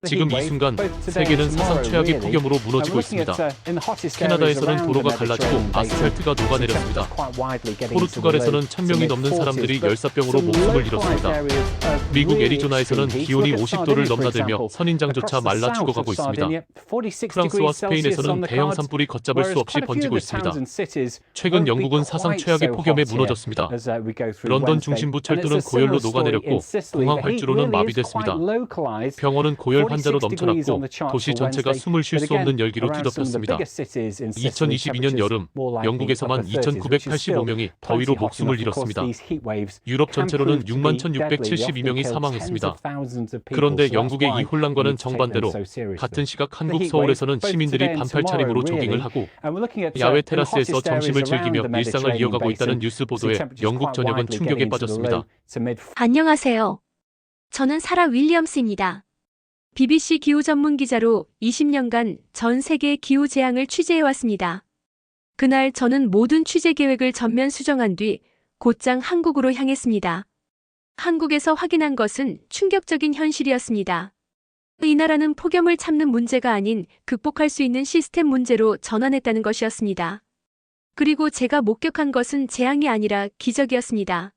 지금 이 순간 세계는 사상 최악의 폭염으로 무너지고 있습니다. 캐나다에서는 도로가 갈라지고 아스팔트가 녹아내렸습니다. 포르투갈에서는 1000명이 넘는 사람들이 열사병으로 목숨을 잃었습니다. 미국 애리조나에서는 기온이 50도를 넘나들며 선인장조차 말라 죽어가고 있습니다. 프랑스와 스페인에서는 대형 산불이 걷잡을 수 없이 번지고 있습니다. 최근 영국은 사상 최악의 폭염에 무너졌습니다. 런던 중심부 철도는 고열로 녹아내렸고 공항 활주로는 마비됐습니다. 병원은 고열 환자로 넘쳐났고 도시 전체가 숨을 쉴 수 없는 열기로 뒤덮였습니다. 2022년 여름 영국에서만 2,985명이 더위로 목숨을 잃었습니다. 유럽 전체로는 61,672명이 사망했습니다. 그런데 영국의 이 혼란과는 정반대로 같은 시각 한국 서울에서는 시민들이 반팔 차림으로 조깅을 하고 야외 테라스에서 점심을 즐기며 일상을 이어가고 있다는 뉴스 보도에 영국 전역은 충격에 빠졌습니다. 안녕하세요. 저는 사라 윌리엄스입니다. BBC 기후 전문 기자로 20년간 전 세계의 기후 재앙을 취재해왔습니다. 그날 저는 모든 취재 계획을 전면 수정한 뒤 곧장 한국으로 향했습니다. 한국에서 확인한 것은 충격적인 현실이었습니다. 이 나라는 폭염을 참는 문제가 아닌 극복할 수 있는 시스템 문제로 전환했다는 것이었습니다. 그리고 제가 목격한 것은 재앙이 아니라 기적이었습니다.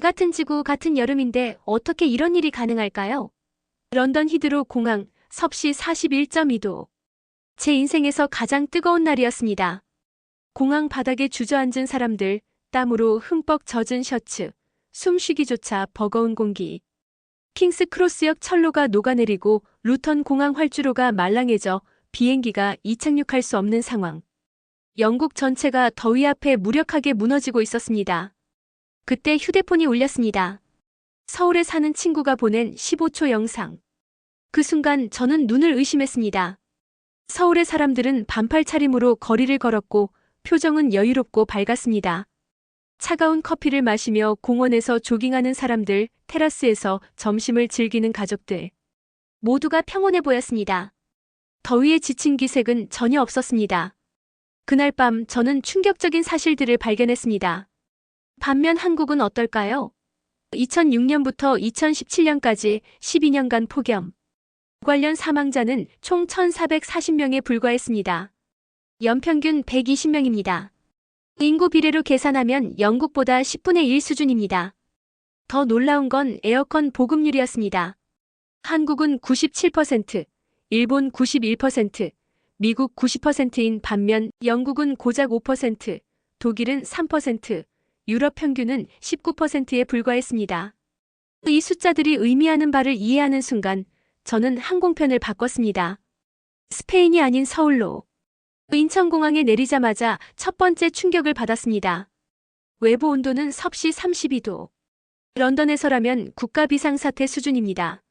같은 지구, 같은 여름인데 어떻게 이런 일이 가능할까요? 런던 히드로 공항, 섭씨 41.2도. 제 인생에서 가장 뜨거운 날이었습니다. 공항 바닥에 주저앉은 사람들, 땀으로 흠뻑 젖은 셔츠, 숨쉬기조차 버거운 공기. 킹스 크로스역 철로가 녹아내리고 루턴 공항 활주로가 말랑해져 비행기가 이착륙할 수 없는 상황. 영국 전체가 더위 앞에 무력하게 무너지고 있었습니다. 그때 휴대폰이 울렸습니다. 서울에 사는 친구가 보낸 15초 영상. 그 순간 저는 눈을 의심했습니다. 서울의 사람들은 반팔 차림으로 거리를 걸었고 표정은 여유롭고 밝았습니다. 차가운 커피를 마시며 공원에서 조깅하는 사람들, 테라스에서 점심을 즐기는 가족들. 모두가 평온해 보였습니다. 더위에 지친 기색은 전혀 없었습니다. 그날 밤 저는 충격적인 사실들을 발견했습니다. 반면 한국은 어떨까요? 2006년부터 2017년까지 12년간 폭염. 관련 사망자는 총 1,440명에 불과했습니다. 연평균 120명입니다. 인구 비례로 계산하면 영국보다 10분의 1 수준입니다. 더 놀라운 건 에어컨 보급률이었습니다. 한국은 97%, 일본 91%, 미국 90%인 반면 영국은 고작 5%, 독일은 3%, 유럽 평균은 19%에 불과했습니다. 이 숫자들이 의미하는 바를 이해하는 순간 저는 항공편을 바꿨습니다. 스페인이 아닌 서울로. 인천공항에 내리자마자 첫 번째 충격을 받았습니다. 외부 온도는 섭씨 32도. 런던에서라면 국가 비상사태 수준입니다.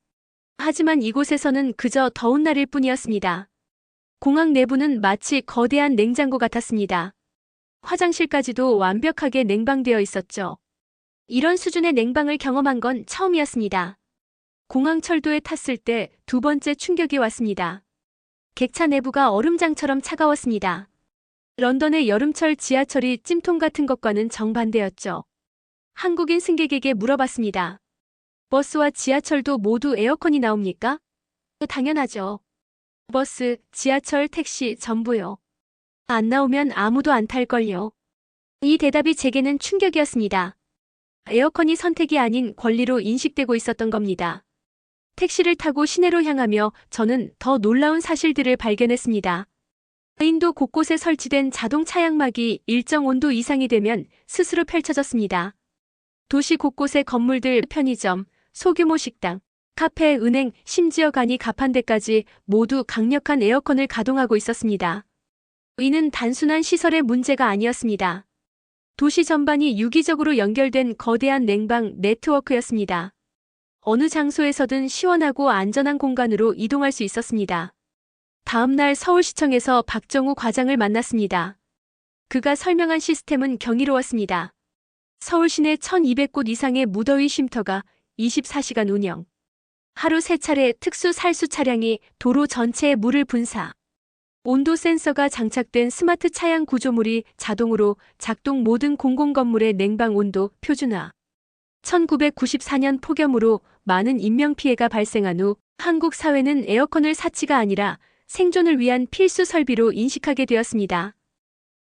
하지만 이곳에서는 그저 더운 날일 뿐이었습니다. 공항 내부는 마치 거대한 냉장고 같았습니다. 화장실까지도 완벽하게 냉방되어 있었죠. 이런 수준의 냉방을 경험한 건 처음이었습니다. 공항 철도에 탔을 때 두 번째 충격이 왔습니다. 객차 내부가 얼음장처럼 차가웠습니다. 런던의 여름철 지하철이 찜통 같은 것과는 정반대였죠. 한국인 승객에게 물어봤습니다. 버스와 지하철도 모두 에어컨이 나옵니까? 당연하죠. 버스, 지하철, 택시 전부요. 안 나오면 아무도 안 탈걸요. 이 대답이 제게는 충격이었습니다. 에어컨이 선택이 아닌 권리로 인식되고 있었던 겁니다. 택시를 타고 시내로 향하며 저는 더 놀라운 사실들을 발견했습니다. 인도 곳곳에 설치된 자동 차양막이 일정 온도 이상이 되면 스스로 펼쳐졌습니다. 도시 곳곳의 건물들, 편의점, 소규모 식당, 카페, 은행, 심지어 간이 가판대까지 모두 강력한 에어컨을 가동하고 있었습니다. 이는 단순한 시설의 문제가 아니었습니다. 도시 전반이 유기적으로 연결된 거대한 냉방 네트워크였습니다. 어느 장소에서든 시원하고 안전한 공간으로 이동할 수 있었습니다. 다음 날 서울시청에서 박정우 과장을 만났습니다. 그가 설명한 시스템은 경이로웠습니다. 서울 시내 1,200곳 이상의 무더위 쉼터가 24시간 운영. 하루 3차례 특수 살수 차량이 도로 전체에 물을 분사. 온도 센서가 장착된 스마트 차양 구조물이 자동으로 작동 모든 공공건물의 냉방 온도 표준화. 1994년 폭염으로 많은 인명피해가 발생한 후 한국 사회는 에어컨을 사치가 아니라 생존을 위한 필수 설비로 인식하게 되었습니다.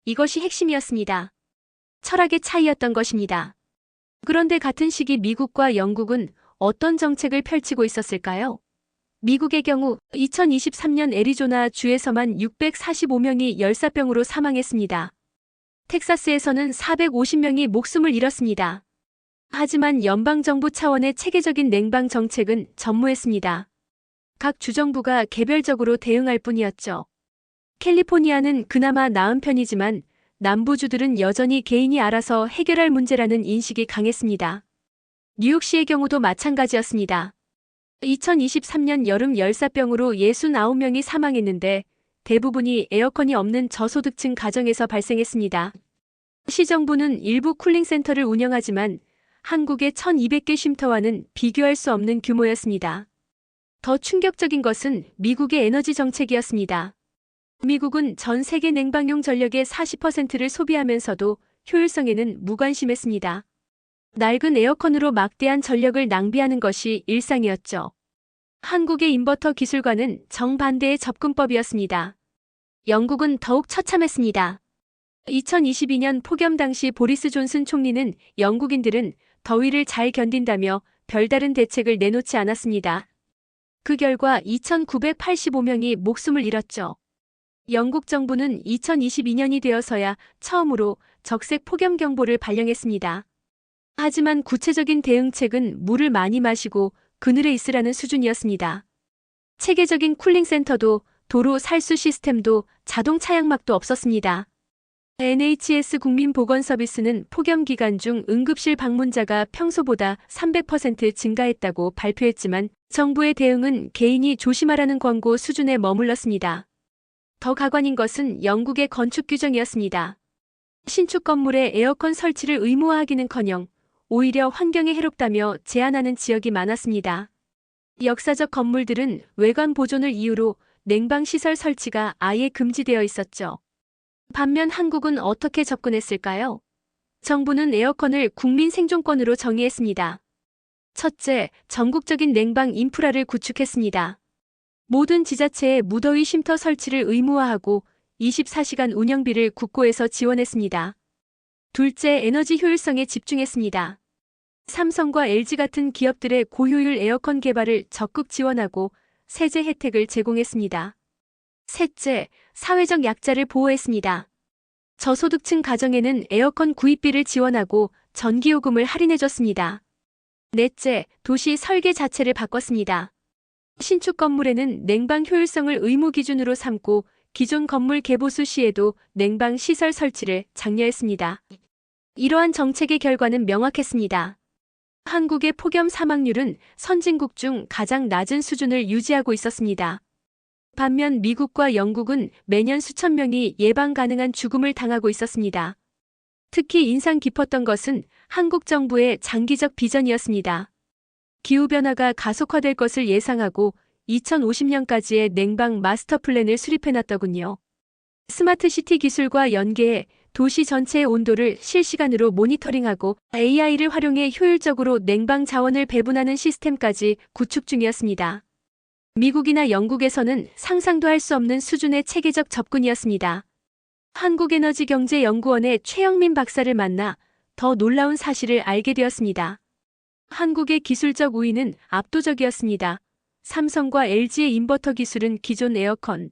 이것이 핵심이었습니다. 철학의 차이였던 것입니다. 그런데 같은 시기 미국과 영국은 어떤 정책을 펼치고 있었을까요? 미국의 경우 2023년 애리조나 주에서만 645명이 열사병으로 사망했습니다. 텍사스에서는 450명이 목숨을 잃었습니다. 하지만 연방정부 차원의 체계적인 냉방 정책은 전무했습니다. 각 주정부가 개별적으로 대응할 뿐이었죠. 캘리포니아는 그나마 나은 편이지만 남부주들은 여전히 개인이 알아서 해결할 문제라는 인식이 강했습니다. 뉴욕시의 경우도 마찬가지였습니다. 2023년 여름 열사병으로 69명이 사망했는데 대부분이 에어컨이 없는 저소득층 가정에서 발생했습니다. 시정부는 일부 쿨링센터를 운영하지만 한국의 1200개 쉼터와는 비교할 수 없는 규모였습니다. 더 충격적인 것은 미국의 에너지 정책이었습니다. 미국은 전 세계 냉방용 전력의 40%를 소비하면서도 효율성에는 무관심했습니다. 낡은 에어컨으로 막대한 전력을 낭비하는 것이 일상이었죠. 한국의 인버터 기술과는 정반대의 접근법이었습니다. 영국은 더욱 처참했습니다. 2022년 폭염 당시 보리스 존슨 총리는 영국인들은 더위를 잘 견딘다며 별다른 대책을 내놓지 않았습니다. 그 결과 2,985명이 목숨을 잃었죠. 영국 정부는 2022년이 되어서야 처음으로 적색 폭염 경보를 발령했습니다. 하지만 구체적인 대응책은 물을 많이 마시고 그늘에 있으라는 수준이었습니다. 체계적인 쿨링센터도 도로 살수 시스템도 자동 차양막도 없었습니다. NHS 국민보건서비스는 폭염 기간 중 응급실 방문자가 평소보다 300% 증가했다고 발표했지만 정부의 대응은 개인이 조심하라는 권고 수준에 머물렀습니다. 더 가관인 것은 영국의 건축 규정이었습니다. 신축 건물에 에어컨 설치를 의무화하기는커녕 오히려 환경에 해롭다며 제한하는 지역이 많았습니다. 역사적 건물들은 외관 보존을 이유로 냉방시설 설치가 아예 금지되어 있었죠. 반면 한국은 어떻게 접근했을까요? 정부는 에어컨을 국민 생존권으로 정의했습니다. 첫째, 전국적인 냉방 인프라를 구축했습니다. 모든 지자체에 무더위 쉼터 설치를 의무화하고 24시간 운영비를 국고에서 지원했습니다. 둘째, 에너지 효율성에 집중했습니다. 삼성과 LG 같은 기업들의 고효율 에어컨 개발을 적극 지원하고 세제 혜택을 제공했습니다. 셋째, 사회적 약자를 보호했습니다. 저소득층 가정에는 에어컨 구입비를 지원하고 전기요금을 할인해줬습니다. 넷째, 도시 설계 자체를 바꿨습니다. 신축 건물에는 냉방 효율성을 의무 기준으로 삼고 기존 건물 개보수 시에도 냉방 시설 설치를 장려했습니다. 이러한 정책의 결과는 명확했습니다. 한국의 폭염 사망률은 선진국 중 가장 낮은 수준을 유지하고 있었습니다. 반면 미국과 영국은 매년 수천 명이 예방 가능한 죽음을 당하고 있었습니다. 특히 인상 깊었던 것은 한국 정부의 장기적 비전이었습니다. 기후변화가 가속화될 것을 예상하고 2050년까지의 냉방 마스터 플랜을 수립해놨더군요. 스마트 시티 기술과 연계해 도시 전체의 온도를 실시간으로 모니터링하고 AI를 활용해 효율적으로 냉방 자원을 배분하는 시스템까지 구축 중이었습니다. 미국이나 영국에서는 상상도 할 수 없는 수준의 체계적 접근이었습니다. 한국에너지경제연구원의 최영민 박사를 만나 더 놀라운 사실을 알게 되었습니다. 한국의 기술적 우위는 압도적이었습니다. 삼성과 LG의 인버터 기술은 기존 에어컨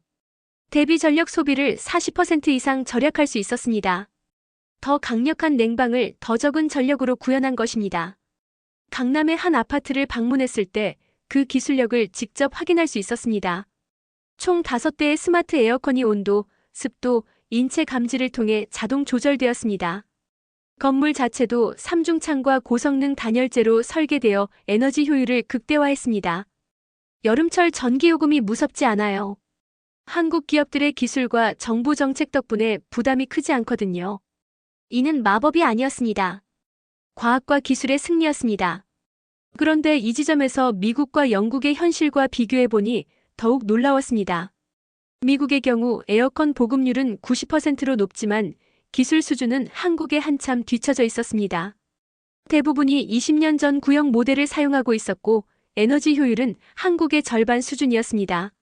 대비 전력 소비를 40% 이상 절약할 수 있었습니다. 더 강력한 냉방을 더 적은 전력으로 구현한 것입니다. 강남의 한 아파트를 방문했을 때 그 기술력을 직접 확인할 수 있었습니다. 총 5대의 스마트 에어컨이 온도, 습도, 인체 감지를 통해 자동 조절되었습니다. 건물 자체도 3중창과 고성능 단열재로 설계되어 에너지 효율을 극대화했습니다. 여름철 전기요금이 무섭지 않아요. 한국 기업들의 기술과 정부 정책 덕분에 부담이 크지 않거든요. 이는 마법이 아니었습니다. 과학과 기술의 승리였습니다. 그런데 이 지점에서 미국과 영국의 현실과 비교해보니 더욱 놀라웠습니다. 미국의 경우 에어컨 보급률은 90%로 높지만 기술 수준은 한국에 한참 뒤처져 있었습니다. 대부분이 20년 전 구형 모델을 사용하고 있었고 에너지 효율은 한국의 절반 수준이었습니다.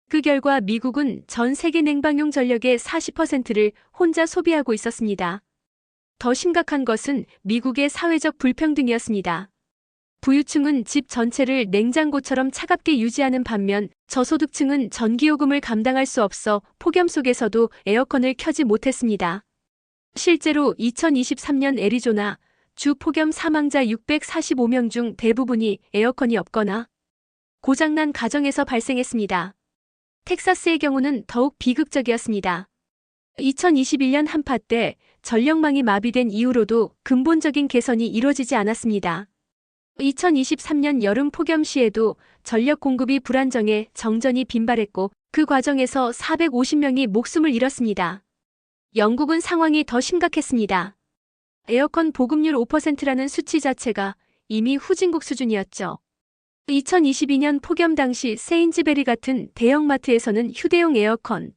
그 결과 미국은 전 세계 냉방용 전력의 40%를 혼자 소비하고 있었습니다. 더 심각한 것은 미국의 사회적 불평등이었습니다. 부유층은 집 전체를 냉장고처럼 차갑게 유지하는 반면 저소득층은 전기요금을 감당할 수 없어 폭염 속에서도 에어컨을 켜지 못했습니다. 실제로 2023년 애리조나 주 폭염 사망자 645명 중 대부분이 에어컨이 없거나 고장난 가정에서 발생했습니다. 텍사스의 경우는 더욱 비극적이었습니다. 2021년 한파 때 전력망이 마비된 이후로도 근본적인 개선이 이루어지지 않았습니다. 2023년 여름 폭염 시에도 전력 공급이 불안정해 정전이 빈발했고 그 과정에서 450명이 목숨을 잃었습니다. 영국은 상황이 더 심각했습니다. 에어컨 보급률 5%라는 수치 자체가 이미 후진국 수준이었죠. 2022년 폭염 당시 세인즈베리 같은 대형마트에서는 휴대용 에어컨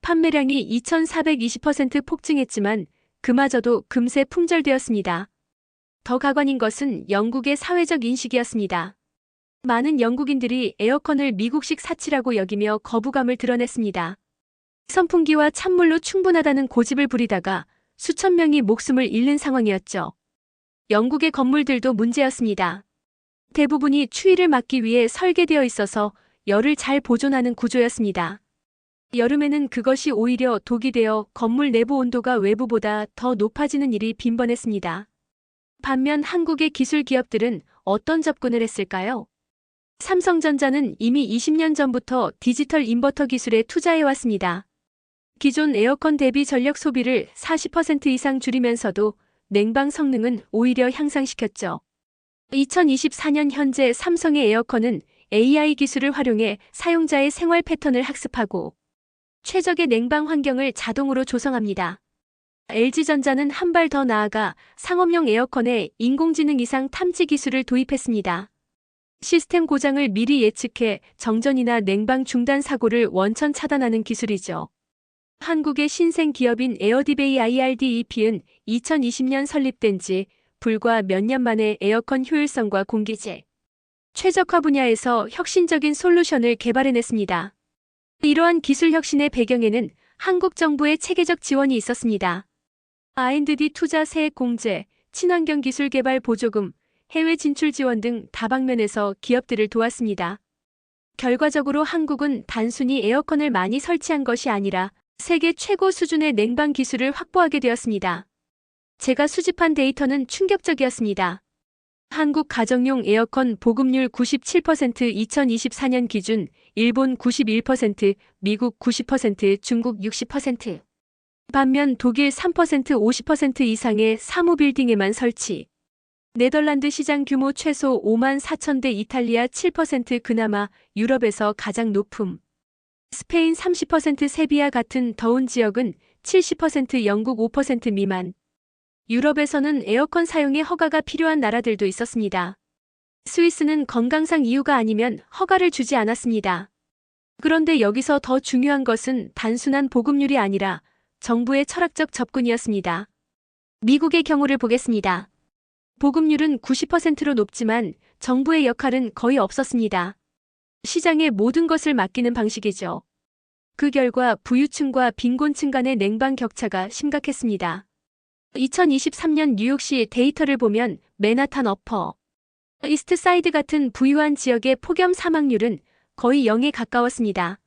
판매량이 2420% 폭증했지만 그마저도 금세 품절되었습니다. 더 가관인 것은 영국의 사회적 인식이었습니다. 많은 영국인들이 에어컨을 미국식 사치라고 여기며 거부감을 드러냈습니다. 선풍기와 찬물로 충분하다는 고집을 부리다가 수천 명이 목숨을 잃는 상황이었죠. 영국의 건물들도 문제였습니다. 대부분이 추위를 막기 위해 설계되어 있어서 열을 잘 보존하는 구조였습니다. 여름에는 그것이 오히려 독이 되어 건물 내부 온도가 외부보다 더 높아지는 일이 빈번했습니다. 반면 한국의 기술 기업들은 어떤 접근을 했을까요? 삼성전자는 이미 20년 전부터 디지털 인버터 기술에 투자해왔습니다. 기존 에어컨 대비 전력 소비를 40% 이상 줄이면서도 냉방 성능은 오히려 향상시켰죠. 2024년 현재 삼성의 에어컨은 AI 기술을 활용해 사용자의 생활 패턴을 학습하고 최적의 냉방 환경을 자동으로 조성합니다. LG전자는 한 발 더 나아가 상업용 에어컨에 인공지능 이상 탐지 기술을 도입했습니다. 시스템 고장을 미리 예측해 정전이나 냉방 중단 사고를 원천 차단하는 기술이죠. 한국의 신생 기업인 에어디베이 IRDEP은 2020년 설립된 지 불과 몇 년 만에 에어컨 효율성과 공기재, 최적화 분야에서 혁신적인 솔루션을 개발해냈습니다. 이러한 기술 혁신의 배경에는 한국 정부의 체계적 지원이 있었습니다. R&D 투자 세액 공제, 친환경 기술 개발 보조금, 해외 진출 지원 등 다방면에서 기업들을 도왔습니다. 결과적으로 한국은 단순히 에어컨을 많이 설치한 것이 아니라 세계 최고 수준의 냉방 기술을 확보하게 되었습니다. 제가 수집한 데이터는 충격적이었습니다. 한국 가정용 에어컨 보급률 97% 2024년 기준, 일본 91%, 미국 90%, 중국 60%. 반면 독일 3% 50% 이상의 사무빌딩에만 설치. 네덜란드 시장 규모 최소 5만 4천 대, 이탈리아 7%, 그나마 유럽에서 가장 높음. 스페인 30%, 세비야 같은 더운 지역은 70%, 영국 5% 미만. 유럽에서는 에어컨 사용에 허가가 필요한 나라들도 있었습니다. 스위스는 건강상 이유가 아니면 허가를 주지 않았습니다. 그런데 여기서 더 중요한 것은 단순한 보급률이 아니라 정부의 철학적 접근이었습니다. 미국의 경우를 보겠습니다. 보급률은 90%로 높지만 정부의 역할은 거의 없었습니다. 시장에 모든 것을 맡기는 방식이죠. 그 결과 부유층과 빈곤층 간의 냉방 격차가 심각했습니다. 2023년 뉴욕시 데이터를 보면 맨하탄 어퍼, 이스트 사이드 같은 부유한 지역의 폭염 사망률은 거의 0에 가까웠습니다.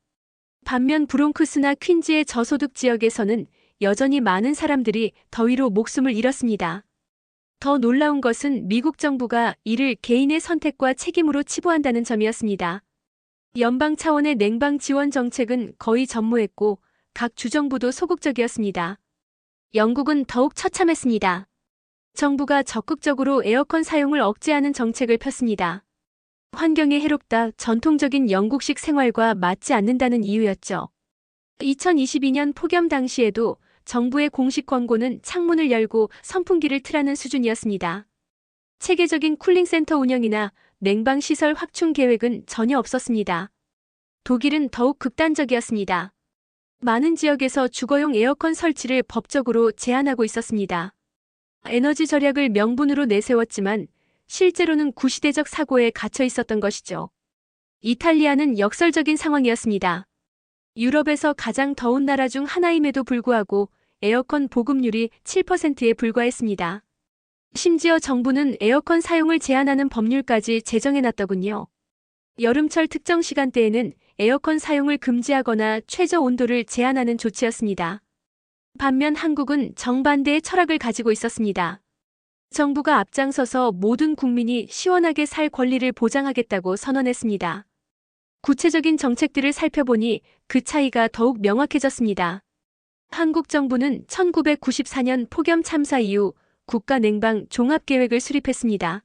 반면 브롱크스나 퀸즈의 저소득 지역에서는 여전히 많은 사람들이 더위로 목숨을 잃었습니다. 더 놀라운 것은 미국 정부가 이를 개인의 선택과 책임으로 치부한다는 점이었습니다. 연방 차원의 냉방 지원 정책은 거의 전무했고 각 주정부도 소극적이었습니다. 영국은 더욱 처참했습니다. 정부가 적극적으로 에어컨 사용을 억제하는 정책을 폈습니다. 환경에 해롭다, 전통적인 영국식 생활과 맞지 않는다는 이유였죠. 2022년 폭염 당시에도 정부의 공식 권고는 창문을 열고 선풍기를 트라는 수준이었습니다. 체계적인 쿨링센터 운영이나 냉방시설 확충 계획은 전혀 없었습니다. 독일은 더욱 극단적이었습니다. 많은 지역에서 주거용 에어컨 설치를 법적으로 제한하고 있었습니다. 에너지 절약을 명분으로 내세웠지만 실제로는 구시대적 사고에 갇혀 있었던 것이죠. 이탈리아는 역설적인 상황이었습니다. 유럽에서 가장 더운 나라 중 하나임에도 불구하고 에어컨 보급률이 7%에 불과했습니다. 심지어 정부는 에어컨 사용을 제한하는 법률까지 제정해놨더군요. 여름철 특정 시간대에는 에어컨 사용을 금지하거나 최저 온도를 제한하는 조치였습니다. 반면 한국은 정반대의 철학을 가지고 있었습니다. 정부가 앞장서서 모든 국민이 시원하게 살 권리를 보장하겠다고 선언했습니다. 구체적인 정책들을 살펴보니 그 차이가 더욱 명확해졌습니다. 한국 정부는 1994년 폭염 참사 이후 국가 냉방 종합계획을 수립했습니다.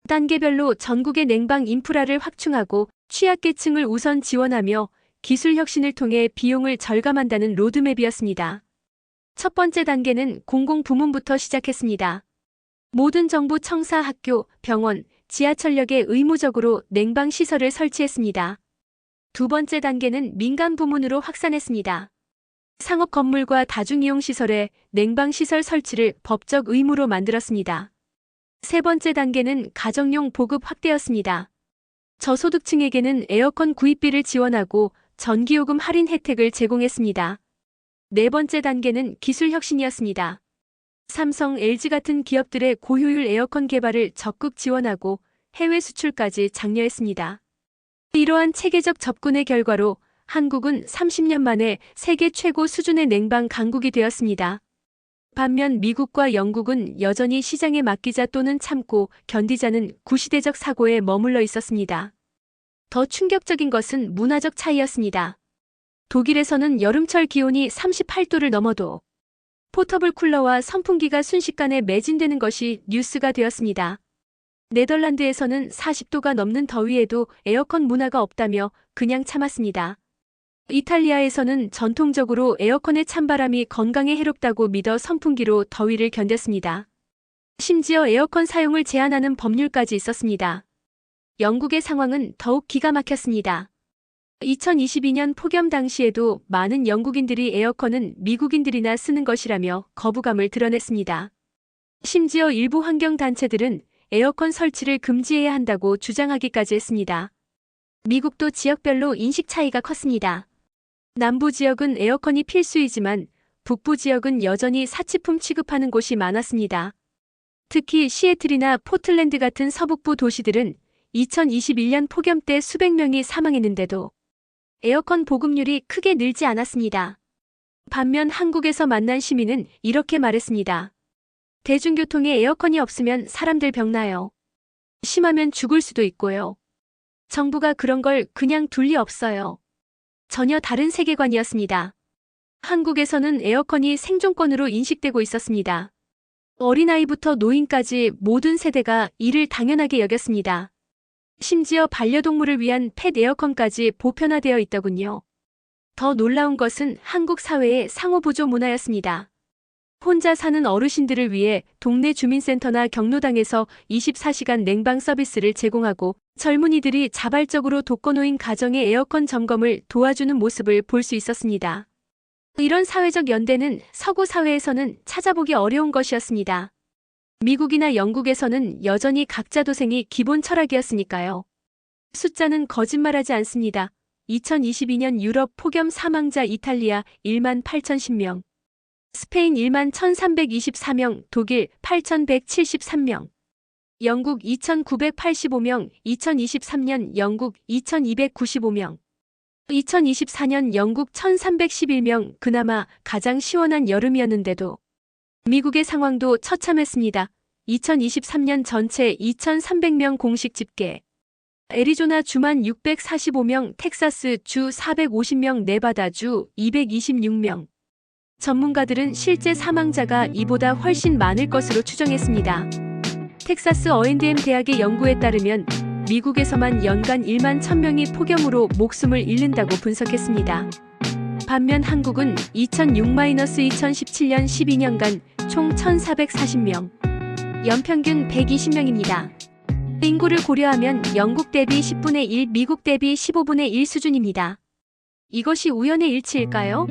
단계별로 전국의 냉방 인프라를 확충하고 취약계층을 우선 지원하며 기술 혁신을 통해 비용을 절감한다는 로드맵이었습니다. 첫 번째 단계는 공공부문부터 시작했습니다. 모든 정부 청사, 학교, 병원, 지하철역에 의무적으로 냉방 시설을 설치했습니다. 두 번째 단계는 민간 부문으로 확산했습니다. 상업 건물과 다중이용시설에 냉방시설 설치를 법적 의무로 만들었습니다. 세 번째 단계는 가정용 보급 확대였습니다. 저소득층에게는 에어컨 구입비를 지원하고 전기요금 할인 혜택을 제공했습니다. 네 번째 단계는 기술 혁신이었습니다. 삼성, LG 같은 기업들의 고효율 에어컨 개발을 적극 지원하고 해외 수출까지 장려했습니다. 이러한 체계적 접근의 결과로 한국은 30년 만에 세계 최고 수준의 냉방 강국이 되었습니다. 반면 미국과 영국은 여전히 시장에 맡기자 또는 참고 견디자는 구시대적 사고에 머물러 있었습니다. 더 충격적인 것은 문화적 차이였습니다. 독일에서는 여름철 기온이 38도를 넘어도 포터블 쿨러와 선풍기가 순식간에 매진되는 것이 뉴스가 되었습니다. 네덜란드에서는 40도가 넘는 더위에도 에어컨 문화가 없다며 그냥 참았습니다. 이탈리아에서는 전통적으로 에어컨의 찬바람이 건강에 해롭다고 믿어 선풍기로 더위를 견뎠습니다. 심지어 에어컨 사용을 제한하는 법률까지 있었습니다. 영국의 상황은 더욱 기가 막혔습니다. 2022년 폭염 당시에도 많은 영국인들이 에어컨은 미국인들이나 쓰는 것이라며 거부감을 드러냈습니다. 심지어 일부 환경단체들은 에어컨 설치를 금지해야 한다고 주장하기까지 했습니다. 미국도 지역별로 인식 차이가 컸습니다. 남부 지역은 에어컨이 필수이지만 북부 지역은 여전히 사치품 취급하는 곳이 많았습니다. 특히 시애틀이나 포틀랜드 같은 서북부 도시들은 2021년 폭염 때 수백 명이 사망했는데도 에어컨 보급률이 크게 늘지 않았습니다. 반면 한국에서 만난 시민은 이렇게 말했습니다. 대중교통에 에어컨이 없으면 사람들 병나요. 심하면 죽을 수도 있고요. 정부가 그런 걸 그냥 둘 리 없어요. 전혀 다른 세계관이었습니다. 한국에서는 에어컨이 생존권으로 인식되고 있었습니다. 어린아이부터 노인까지 모든 세대가 이를 당연하게 여겼습니다. 심지어 반려동물을 위한 펫 에어컨까지 보편화되어 있더군요. 더 놀라운 것은 한국 사회의 상호보조 문화였습니다. 혼자 사는 어르신들을 위해 동네 주민센터나 경로당에서 24시간 냉방 서비스를 제공하고 젊은이들이 자발적으로 독거노인 가정의 에어컨 점검을 도와주는 모습을 볼 수 있었습니다. 이런 사회적 연대는 서구 사회에서는 찾아보기 어려운 것이었습니다. 미국이나 영국에서는 여전히 각자 도생이 기본 철학이었으니까요. 숫자는 거짓말하지 않습니다. 2022년 유럽 폭염 사망자 이탈리아 18,010명, 스페인 11,324명, 독일 8,173명, 영국 2,985명, 2023년 영국 2,295명, 2024년 영국 1,311명, 그나마 가장 시원한 여름이었는데도 미국의 상황도 처참했습니다. 2023년 전체 2,300명 공식 집계. 애리조나 주만 645명, 텍사스 주 450명, 네바다 주 226명. 전문가들은 실제 사망자가 이보다 훨씬 많을 것으로 추정했습니다. 텍사스 O&M 대학의 연구에 따르면 미국에서만 연간 1만 1,000명이 폭염으로 목숨을 잃는다고 분석했습니다. 반면 한국은 2006-2017년 12년간 총 1,440명, 연평균 120명입니다. 인구를 고려하면 영국 대비 10분의 1, 미국 대비 15분의 1 수준입니다. 이것이 우연의 일치일까요?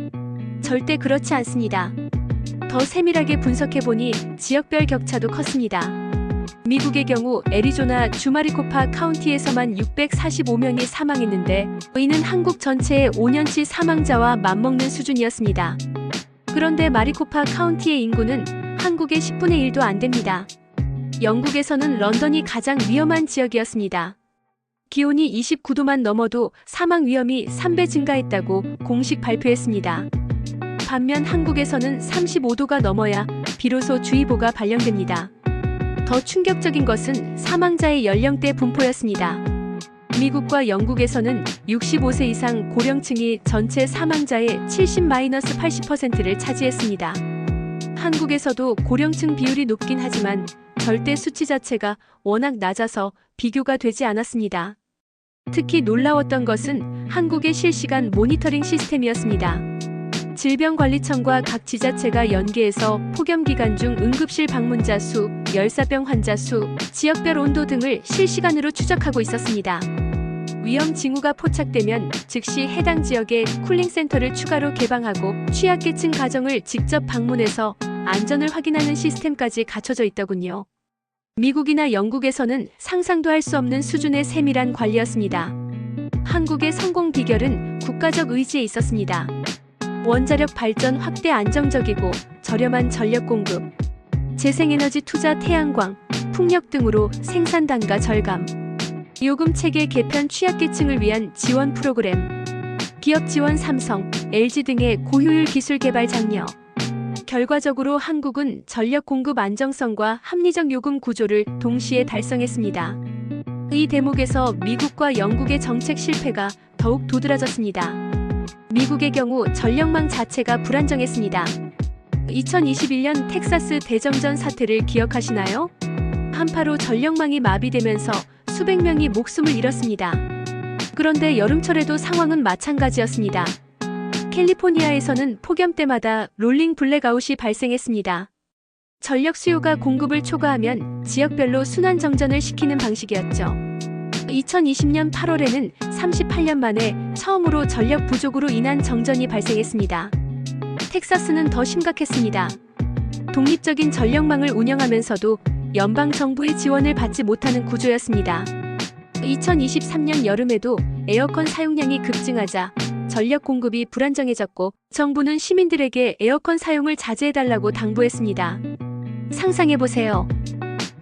절대 그렇지 않습니다. 더 세밀하게 분석해보니 지역별 격차도 컸습니다. 미국의 경우 애리조나 주마리코파 카운티에서만 645명이 사망했는데 이는 한국 전체의 5년치 사망자와 맞먹는 수준이었습니다. 그런데 마리코파 카운티의 인구는 한국의 10분의 1도 안 됩니다. 영국에서는 런던이 가장 위험한 지역이었습니다. 기온이 29도만 넘어도 사망 위험이 3배 증가했다고 공식 발표했습니다. 반면 한국에서는 35도가 넘어야 비로소 주의보가 발령됩니다. 더 충격적인 것은 사망자의 연령대 분포였습니다. 미국과 영국에서는 65세 이상 고령층이 전체 사망자의 70-80%를 차지했습니다. 한국에서도 고령층 비율이 높긴 하지만 절대 수치 자체가 워낙 낮아서 비교가 되지 않았습니다. 특히 놀라웠던 것은 한국의 실시간 모니터링 시스템이었습니다. 질병관리청과 각 지자체가 연계해서 폭염 기간 중 응급실 방문자 수, 열사병 환자 수, 지역별 온도 등을 실시간으로 추적하고 있었습니다. 위험 징후가 포착되면 즉시 해당 지역에 쿨링센터를 추가로 개방하고 취약계층 가정을 직접 방문해서 안전을 확인하는 시스템까지 갖춰져 있더군요. 미국이나 영국에서는 상상도 할 수 없는 수준의 세밀한 관리였습니다. 한국의 성공 비결은 국가적 의지에 있었습니다. 원자력 발전 확대 안정적이고 저렴한 전력 공급, 재생에너지 투자 태양광, 풍력 등으로 생산 단가 절감, 요금 체계 개편 취약계층을 위한 지원 프로그램, 기업 지원 삼성, LG 등의 고효율 기술 개발 장려. 결과적으로 한국은 전력 공급 안정성과 합리적 요금 구조를 동시에 달성했습니다. 이 대목에서 미국과 영국의 정책 실패가 더욱 도드라졌습니다. 미국의 경우 전력망 자체가 불안정했습니다. 2021년 텍사스 대정전 사태를 기억하시나요? 한파로 전력망이 마비되면서 수백 명이 목숨을 잃었습니다. 그런데 여름철에도 상황은 마찬가지였습니다. 캘리포니아에서는 폭염 때마다 롤링 블랙아웃이 발생했습니다. 전력 수요가 공급을 초과하면 지역별로 순환 정전을 시키는 방식이었죠. 2020년 8월에는 38년 만에 처음으로 전력 부족으로 인한 정전이 발생했습니다. 텍사스는 더 심각했습니다. 독립적인 전력망을 운영하면서도 연방정부의 지원을 받지 못하는 구조였습니다. 2023년 여름에도 에어컨 사용량이 급증하자 전력 공급이 불안정해졌고 정부는 시민들에게 에어컨 사용을 자제해달라고 당부했습니다. 상상해보세요.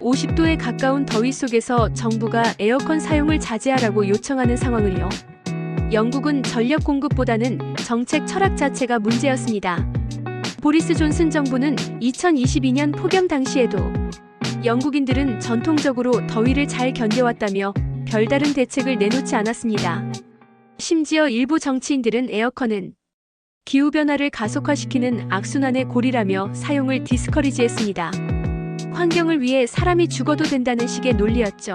50도에 가까운 더위 속에서 정부가 에어컨 사용을 자제하라고 요청하는 상황을요. 영국은 전력 공급보다는 정책 철학 자체가 문제였습니다. 보리스 존슨 정부는 2022년 폭염 당시에도 영국인들은 전통적으로 더위를 잘 견뎌왔다며 별다른 대책을 내놓지 않았습니다. 심지어 일부 정치인들은 에어컨은 기후변화를 가속화시키는 악순환의 고리라며 사용을 디스커리지했습니다. 환경을 위해 사람이 죽어도 된다는 식의 논리였죠.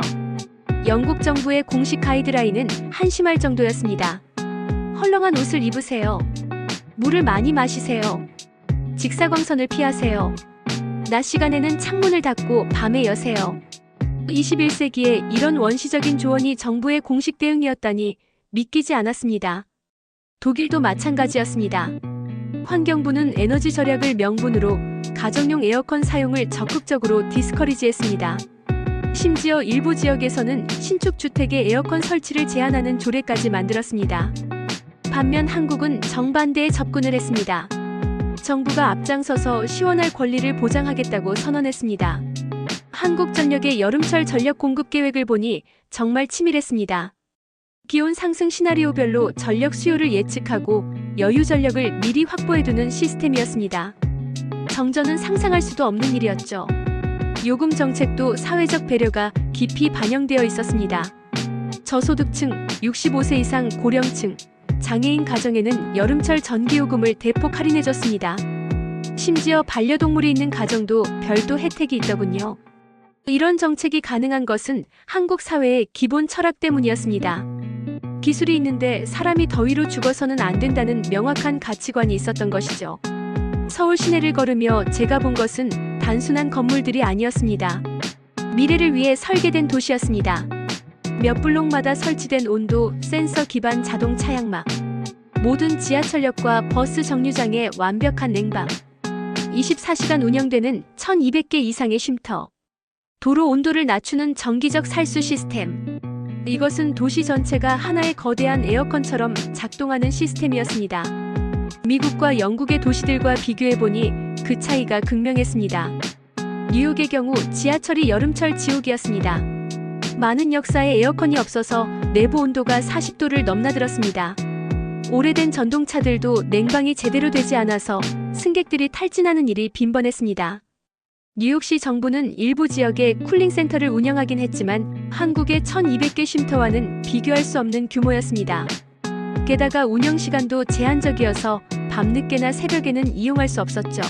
영국 정부의 공식 가이드라인은 한심할 정도였습니다. 헐렁한 옷을 입으세요. 물을 많이 마시세요. 직사광선을 피하세요. 낮 시간에는 창문을 닫고 밤에 여세요. 21세기에 이런 원시적인 조언이 정부의 공식 대응이었다니 믿기지 않았습니다. 독일도 마찬가지였습니다. 환경부는 에너지 절약을 명분으로 가정용 에어컨 사용을 적극적으로 디스커리지했습니다. 심지어 일부 지역에서는 신축 주택에 에어컨 설치를 제한하는 조례까지 만들었습니다. 반면 한국은 정반대의 접근을 했습니다. 정부가 앞장서서 시원할 권리를 보장하겠다고 선언했습니다. 한국전력의 여름철 전력 공급 계획을 보니 정말 치밀했습니다. 기온 상승 시나리오별로 전력 수요를 예측하고 여유 전력을 미리 확보해두는 시스템이었습니다. 정전은 상상할 수도 없는 일이었죠. 요금 정책도 사회적 배려가 깊이 반영되어 있었습니다. 저소득층, 65세 이상 고령층, 장애인 가정에는 여름철 전기요금을 대폭 할인해줬습니다. 심지어 반려동물이 있는 가정도 별도 혜택이 있더군요. 이런 정책이 가능한 것은 한국 사회의 기본 철학 때문이었습니다. 기술이 있는데 사람이 더위로 죽어서는 안 된다는 명확한 가치관이 있었던 것이죠. 서울 시내를 걸으며 제가 본 것은 단순한 건물들이 아니었습니다. 미래를 위해 설계된 도시였습니다. 몇 블록마다 설치된 온도 센서 기반 자동 차양막, 모든 지하철역과 버스 정류장에 완벽한 냉방, 24시간 운영되는 1200개 이상의 쉼터, 도로 온도를 낮추는 정기적 살수 시스템. 이것은 도시 전체가 하나의 거대한 에어컨처럼 작동하는 시스템이었습니다. 미국과 영국의 도시들과 비교해보니 그 차이가 극명했습니다. 뉴욕의 경우 지하철이 여름철 지옥이었습니다. 많은 역사에 에어컨이 없어서 내부 온도가 40도를 넘나들었습니다. 오래된 전동차들도 냉방이 제대로 되지 않아서 승객들이 탈진하는 일이 빈번했습니다. 뉴욕시 정부는 일부 지역에 쿨링센터를 운영하긴 했지만 한국의 1200개 쉼터와는 비교할 수 없는 규모였습니다. 게다가 운영시간도 제한적이어서 밤늦게나 새벽에는 이용할 수 없었죠.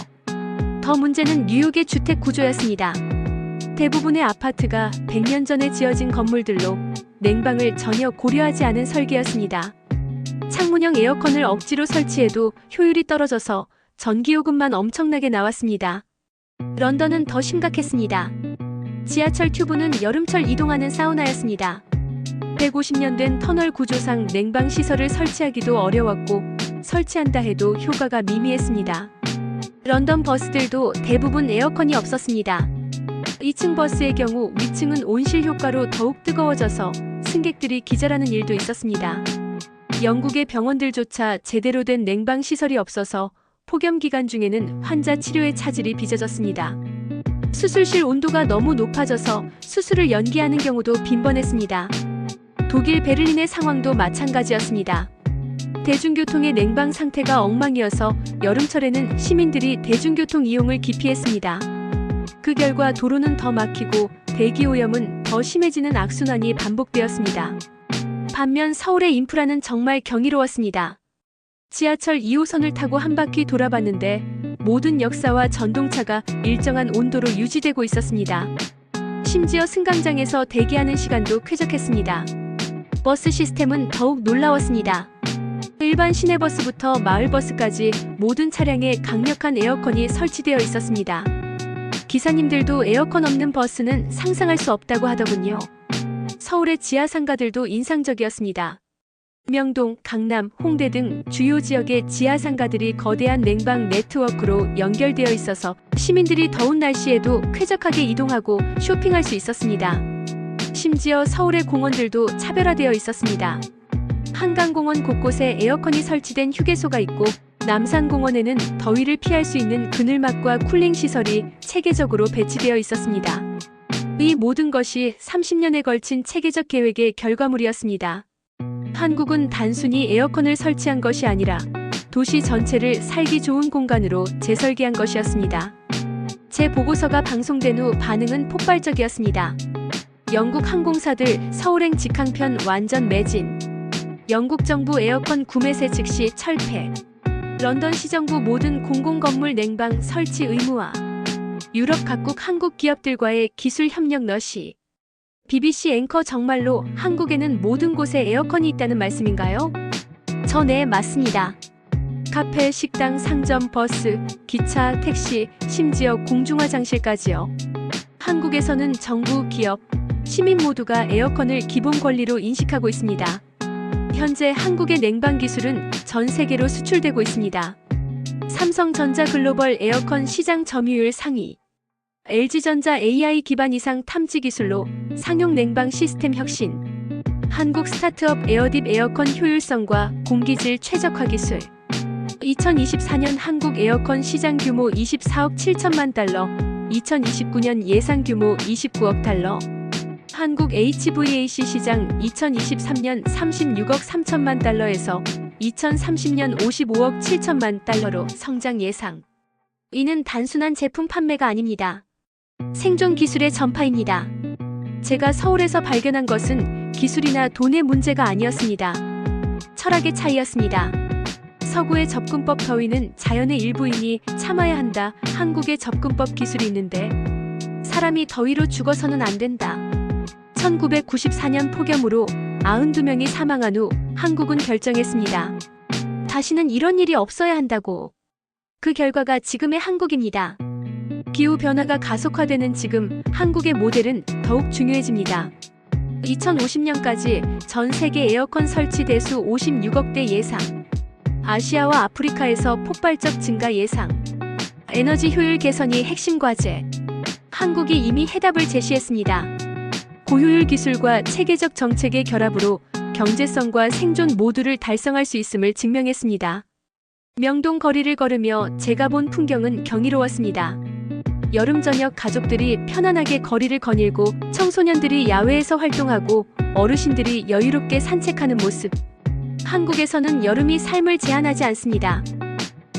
더 문제는 뉴욕의 주택 구조였습니다. 대부분의 아파트가 100년 전에 지어진 건물들로 냉방을 전혀 고려하지 않은 설계였습니다. 창문형 에어컨을 억지로 설치해도 효율이 떨어져서 전기요금만 엄청나게 나왔습니다. 런던은 더 심각했습니다. 지하철 튜브는 여름철 이동하는 사우나였습니다. 150년 된 터널 구조상 냉방 시설을 설치하기도 어려웠고 설치한다 해도 효과가 미미했습니다. 런던 버스들도 대부분 에어컨이 없었습니다. 2층 버스의 경우 위층은 온실 효과로 더욱 뜨거워져서 승객들이 기절하는 일도 있었습니다. 영국의 병원들조차 제대로 된 냉방 시설이 없어서 폭염 기간 중에는 환자 치료의 차질이 빚어졌습니다. 수술실 온도가 너무 높아져서 수술을 연기하는 경우도 빈번했습니다. 독일 베를린의 상황도 마찬가지였습니다. 대중교통의 냉방 상태가 엉망이어서 여름철에는 시민들이 대중교통 이용을 기피했습니다. 그 결과 도로는 더 막히고 대기오염은 더 심해지는 악순환이 반복되었습니다. 반면 서울의 인프라는 정말 경이로웠습니다. 지하철 2호선을 타고 한 바퀴 돌아봤는데 모든 역사와 전동차가 일정한 온도로 유지되고 있었습니다. 심지어 승강장에서 대기하는 시간도 쾌적했습니다. 버스 시스템은 더욱 놀라웠습니다. 일반 시내버스부터 마을버스까지 모든 차량에 강력한 에어컨이 설치되어 있었습니다. 기사님들도 에어컨 없는 버스는 상상할 수 없다고 하더군요. 서울의 지하상가들도 인상적이었습니다. 명동, 강남, 홍대 등 주요 지역의 지하상가들이 거대한 냉방 네트워크로 연결되어 있어서 시민들이 더운 날씨에도 쾌적하게 이동하고 쇼핑할 수 있었습니다. 심지어 서울의 공원들도 차별화되어 있었습니다. 한강공원 곳곳에 에어컨이 설치된 휴게소가 있고 남산공원에는 더위를 피할 수 있는 그늘막과 쿨링 시설이 체계적으로 배치되어 있었습니다. 이 모든 것이 30년에 걸친 체계적 계획의 결과물이었습니다. 한국은 단순히 에어컨을 설치한 것이 아니라 도시 전체를 살기 좋은 공간으로 재설계한 것이었습니다. 제 보고서가 방송된 후 반응은 폭발적이었습니다. 영국 항공사들 서울행 직항편 완전 매진. 영국 정부 에어컨 구매세 즉시 철폐. 런던 시정부 모든 공공건물 냉방 설치 의무화. 유럽 각국 한국 기업들과의 기술 협력 너시. BBC 앵커 정말로 한국에는 모든 곳에 에어컨이 있다는 말씀인가요? 네, 맞습니다. 카페, 식당, 상점, 버스, 기차, 택시, 심지어 공중화장실까지요. 한국에서는 정부, 기업, 시민 모두가 에어컨을 기본 권리로 인식하고 있습니다. 현재 한국의 냉방 기술은 전 세계로 수출되고 있습니다. 삼성전자 글로벌 에어컨 시장 점유율 상위. LG전자 AI 기반 이상 탐지 기술로 상용 냉방 시스템 혁신. 한국 스타트업 에어딥 에어컨 효율성과 공기질 최적화 기술. 2024년 한국 에어컨 시장 규모 24억 7천만 달러, 2029년 예상 규모 29억 달러. 한국 HVAC 시장 2023년 36억 3천만 달러에서 2030년 55억 7천만 달러로 성장 예상. 이는 단순한 제품 판매가 아닙니다. 생존 기술의 전파입니다. 제가 서울에서 발견한 것은 기술이나 돈의 문제가 아니었습니다. 철학의 차이였습니다. 서구의 접근법 더위는 자연의 일부이니 참아야 한다. 한국의 접근법 기술이 있는데 사람이 더위로 죽어서는 안 된다. 1994년 폭염으로 92명이 사망한 후 한국은 결정했습니다. 다시는 이런 일이 없어야 한다고. 그 결과가 지금의 한국입니다. 기후변화가 가속화되는 지금 한국의 모델은 더욱 중요해집니다. 2050년까지 전 세계 에어컨 설치 대수 56억 대 예상. 아시아와 아프리카에서 폭발적 증가 예상. 에너지 효율 개선이 핵심 과제. 한국이 이미 해답을 제시했습니다. 고효율 기술과 체계적 정책의 결합으로 경제성과 생존 모두를 달성할 수 있음을 증명했습니다. 명동 거리를 걸으며 제가 본 풍경은 경이로웠습니다. 여름 저녁 가족들이 편안하게 거리를 거닐고 청소년들이 야외에서 활동하고 어르신들이 여유롭게 산책하는 모습. 한국에서는 여름이 삶을 제한하지 않습니다.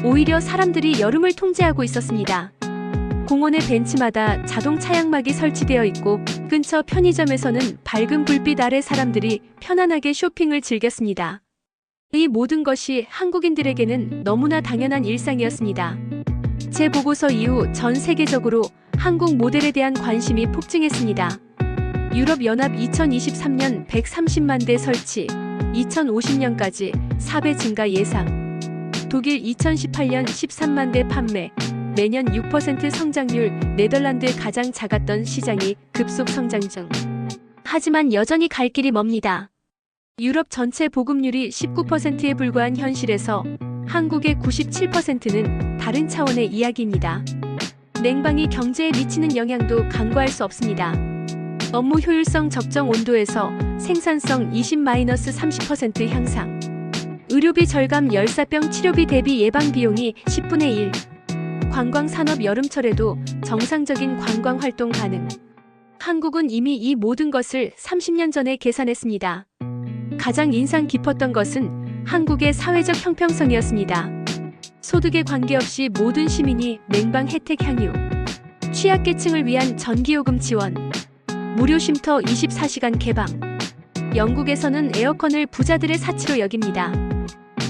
오히려 사람들이 여름을 통제하고 있었습니다. 공원의 벤치마다 자동 차양막이 설치되어 있고 근처 편의점에서는 밝은 불빛 아래 사람들이 편안하게 쇼핑을 즐겼습니다. 이 모든 것이 한국인들에게는 너무나 당연한 일상이었습니다. 제 보고서 이후 전 세계적으로 한국 모델에 대한 관심이 폭증했습니다. 유럽연합 2023년 130만 대 설치, 2050년까지 4배 증가 예상. 독일 2018년 13만 대 판매, 매년 6% 성장률. 네덜란드 가장 작았던 시장이 급속 성장 중. 하지만 여전히 갈 길이 멉니다. 유럽 전체 보급률이 19%에 불과한 현실에서 한국의 97%는 다른 차원의 이야기입니다. 냉방이 경제에 미치는 영향도 간과할 수 없습니다. 업무 효율성 적정 온도에서 생산성 20-30% 향상. 의료비 절감 열사병 치료비 대비 예방 비용이 10분의 1. 관광산업 여름철에도 정상적인 관광 활동 가능. 한국은 이미 이 모든 것을 30년 전에 계산했습니다. 가장 인상 깊었던 것은 한국의 사회적 형평성이었습니다. 소득에 관계없이 모든 시민이 냉방 혜택 향유, 취약계층을 위한 전기요금 지원, 무료 쉼터 24시간 개방. 영국에서는 에어컨을 부자들의 사치로 여깁니다.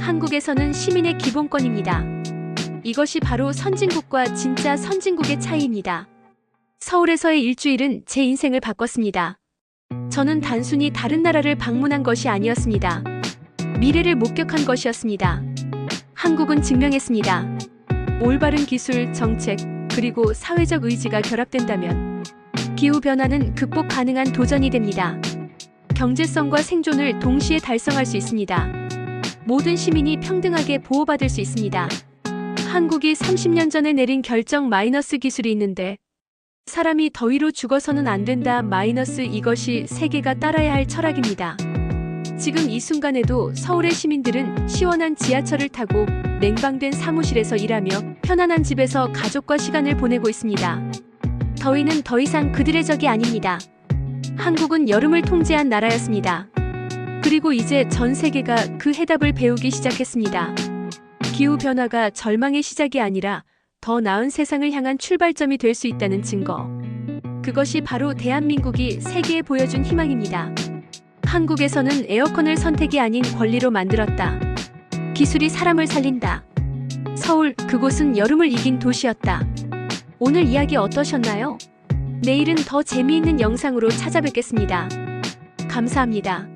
한국에서는 시민의 기본권입니다. 이것이 바로 선진국과 진짜 선진국의 차이입니다. 서울에서의 일주일은 제 인생을 바꿨습니다. 저는 단순히 다른 나라를 방문한 것이 아니었습니다. 미래를 목격한 것이었습니다. 한국은 증명했습니다. 올바른 기술, 정책, 그리고 사회적 의지가 결합된다면 기후변화는 극복 가능한 도전이 됩니다. 경제성과 생존을 동시에 달성할 수 있습니다. 모든 시민이 평등하게 보호받을 수 있습니다. 한국이 30년 전에 내린 결정 마이너스 기술이 있는데 사람이 더위로 죽어서는 안 된다 마이너스 이것이 세계가 따라야 할 철학입니다. 지금 이 순간에도 서울의 시민들은 시원한 지하철을 타고 냉방된 사무실에서 일하며 편안한 집에서 가족과 시간을 보내고 있습니다. 더위는 더 이상 그들의 적이 아닙니다. 한국은 여름을 통제한 나라였습니다. 그리고 이제 전 세계가 그 해답을 배우기 시작했습니다. 기후변화가 절망의 시작이 아니라 더 나은 세상을 향한 출발점이 될 수 있다는 증거. 그것이 바로 대한민국이 세계에 보여준 희망입니다. 한국에서는 에어컨을 선택이 아닌 권리로 만들었다. 기술이 사람을 살린다. 서울, 그곳은 여름을 이긴 도시였다. 오늘 이야기 어떠셨나요? 내일은 더 재미있는 영상으로 찾아뵙겠습니다. 감사합니다.